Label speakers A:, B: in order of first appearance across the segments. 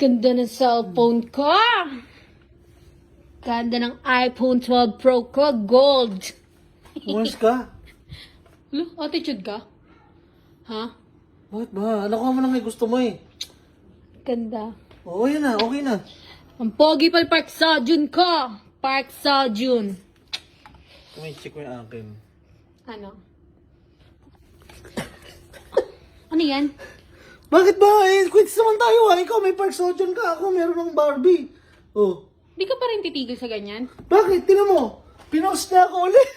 A: Ganda ng cellphone ko. Ganda ng iPhone 12 Pro ko. Gold.
B: Umalis ka?
A: Hello? Attitude ka? Ha?
B: Bakit ba? Alam ko naman may gusto mo eh.
A: Ganda.
B: Oo, yun na. Okay na.
A: Ang pogi pal Park Seo-joon ko. Park Seo-joon.
B: Check mo yung akin.
A: Ano? Ano yan?
B: Bakit ba? Eh, quits naman tayo ah. Ikaw may Park Seo-joon ka. Ako meron ng Barbie. Oh.
A: Di ka pa rin titigil sa ganyan?
B: Bakit? Tinan mo. Pinost na ako ulit.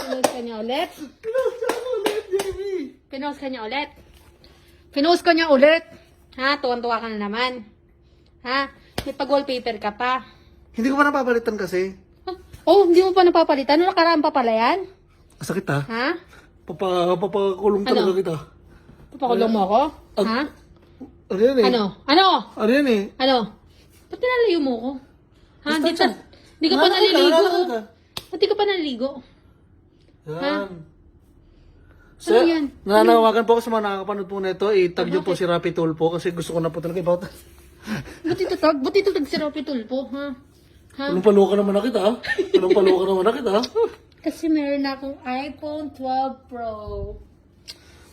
A: Pinost ka niya ulit?
B: Pinost na ako ulit, Jamie.
A: Pinost ka niya ulit? Pinost ka niya ulit? Ha? Tuwan-tuwa ka na naman. Ha? May pag-wallpaper ka pa.
B: Hindi ko pa napapalitan kasi.
A: Oh, hindi mo pa napapalitan? Ano nakaraan pa pala yan?
B: Sakit ha?
A: Ha?
B: Papakulong talaga kita.
A: Papakulong mo ako? Ha?
B: Ano yan eh?
A: Ano? Ano?
B: Ano yan eh?
A: Ano? Ba't pinalayo mo ko? Ha?
B: Basta
A: Di ka pa naliligo.
B: Nalala ka.
A: Ba't di ka pa naliligo?
B: Yan.
A: Ano yan?
B: Nananawagan po ako sa mga nakakapanood po nito. I-tag nyo po si Rapi Tulpo kasi gusto ko na po talaga ibawat.
A: Ba't ito tag? Ba't ito tag si Rapi Tulpo? Ha? Ha?
B: Palong-palo ka naman na kita ha? Palong-palo ka naman na kita ha?
A: Kasi meron na akong iPhone 12 Pro.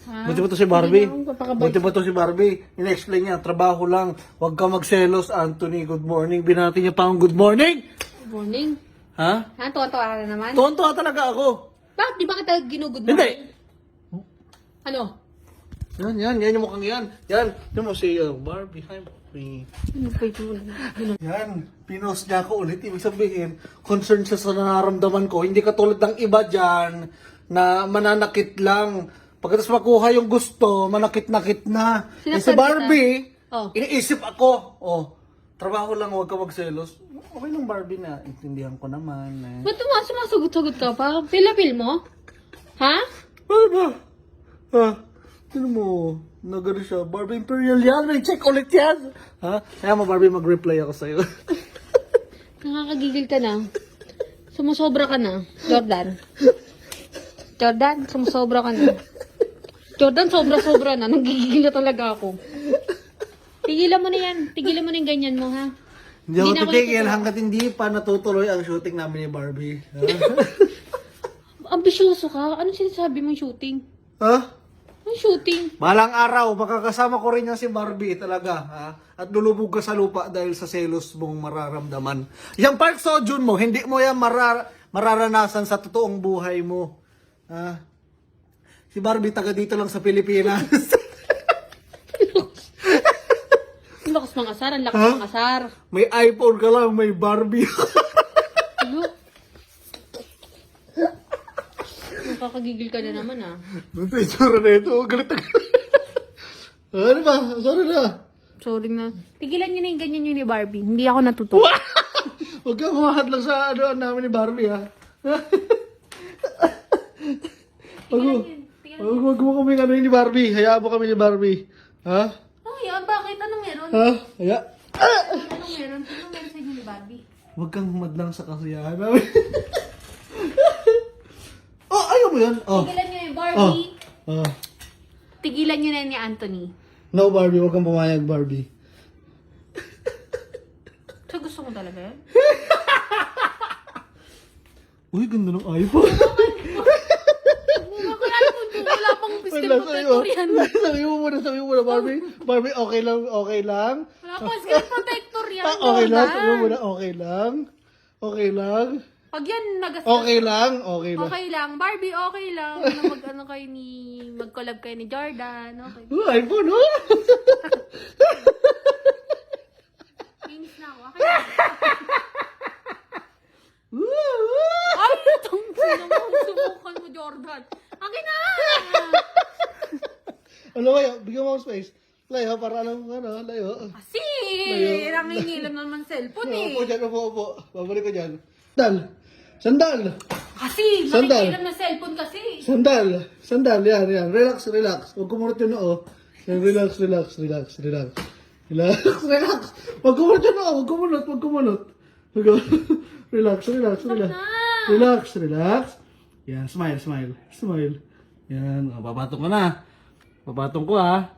A: Ha?
B: Buti ba to si Barbie?
A: Hindi na akong papakabay.
B: Buti ba to si Barbie? Ina-explain niya, trabaho lang. Huwag ka magselos, Anthony. Good morning. Binati niya pa akong good morning.
A: Good morning.
B: Ha?
A: Ha? Tuwa-tuwa ka na naman?
B: Tuwan-tuwa talaga ako.
A: Bakit di ba kita ginugod mo?
B: Hindi.
A: Ano?
B: Yan yung mukhang yan. Yan, yun mo si Barbie. Hi, Barbie.
A: Ano pa ito?
B: Yan, pinost niya ako ulit. Ibig sabihin, concerned siya sa nararamdaman ko. Hindi katulad ng iba dyan na mananakit lang. Pagkatapos makuha yung gusto, manakit-nakit na. Eh, si
A: Sinasakit
B: Barbie,
A: Oh.
B: iniisip ako, trabaho lang, huwag ka magselos. Okay lang Barbie na, intindihan ko naman. Eh.
A: Ba't sumasagot-sagot ka pa? Pila-pil mo? Ha?
B: Ano ba? Ha? Sino mo? Nagano siya, Barbie Imperial yan, may check ulit yan. Ha? Kaya mo Barbie, mag-reply ako sa'yo.
A: Nakakagigil ka na. Sumusobra ka na, Jordan. Jordan, sumusobra ka na. Jordan, sobra-sobra na. Nagigigil na talaga ako. Tigilan mo na yan. Tigilan mo na yung ganyan mo, ha?
B: Hindi ako
A: na ako
B: titigil
A: natutuwa.
B: hanggat hindi pa natutuloy ang shooting namin ni Barbie.
A: Ambisyoso ka. Ano sinasabi mong shooting?
B: Ha?
A: Anong shooting?
B: Balang araw, makakasama ko rin yan si Barbie talaga. Ha? At lulubog ka sa lupa dahil sa selos mong mararamdaman. Yung Park Seo-joon mo, hindi mo yan mararanasan sa totoong buhay mo. Ha? Si Barbie taga dito lang sa Pilipinas.
A: Ang lakas mga asar. Ang lakas mga asar.
B: May iPhone ka lang, may Barbie.
A: Ano? Nakakagigil ka na naman, ah.
B: Ito yung tsura na ito. Galit na galit. Ano ba? Sorry na.
A: Sorry na. Tigilan nyo na yung ganyan yun ni Barbie. Hindi ako natutuwa.
B: Huwag kang humahad lang sa ano namin ni Barbie ha. Huwag mo kami ano ni Barbie. Hayaan mo kami ni Barbie. Ha?
A: Oh, yan. Bakit? Anong meron?
B: Ha? Haya.
A: Anong meron? Anong meron sa inyo ni Barbie?
B: Huwag kang humadlang sa kasiyahan namin. Oh, ayaw mo yan. Oh.
A: Tigilan nyo yung Barbie.
B: Oh.
A: Tigilan nyo na yun ni Anthony.
B: No Barbie, huwag kang pumayag Barbie.
A: So, gusto mo talaga yan?
B: Uy, ganda ng iPhone.
A: Wala pang pistol protector yan.
B: Sabi mo muna, Barbie. Barbie, okay lang, okay lang.
A: Wala pang screen protector yan.
B: Okay lang,
A: Jordan.
B: sabi mo muna, okay lang. Okay lang.
A: Pag yan nagastos.
B: Okay lang, okay lang.
A: Okay lang. Barbie, okay lang. Na mag-ano kayo ni... Mag-collab kayo ni Jordan. Okay.
B: iPhone, oh!
A: Finish na ako. Okay. Ay, itong subukan mo, Jordan. Akin na!
B: Ano kaya? Bigyan mo ako space. Layo, para alam mo ano, layo.
A: Kasi, nangingilam naman cellphone eh.
B: Upo dyan, upo. Babalik ko dyan. Sandal!
A: Kasi,
B: Sandal.
A: nangingilam na cellphone kasi.
B: Sandal, yan. Relax. Huwag kumunot yung noo. Relax. Huwag kumunot yung noo, huwag kumunot. Relax. Relax. Yan, smile. Yan, papatong ka na. Papatong ko ha.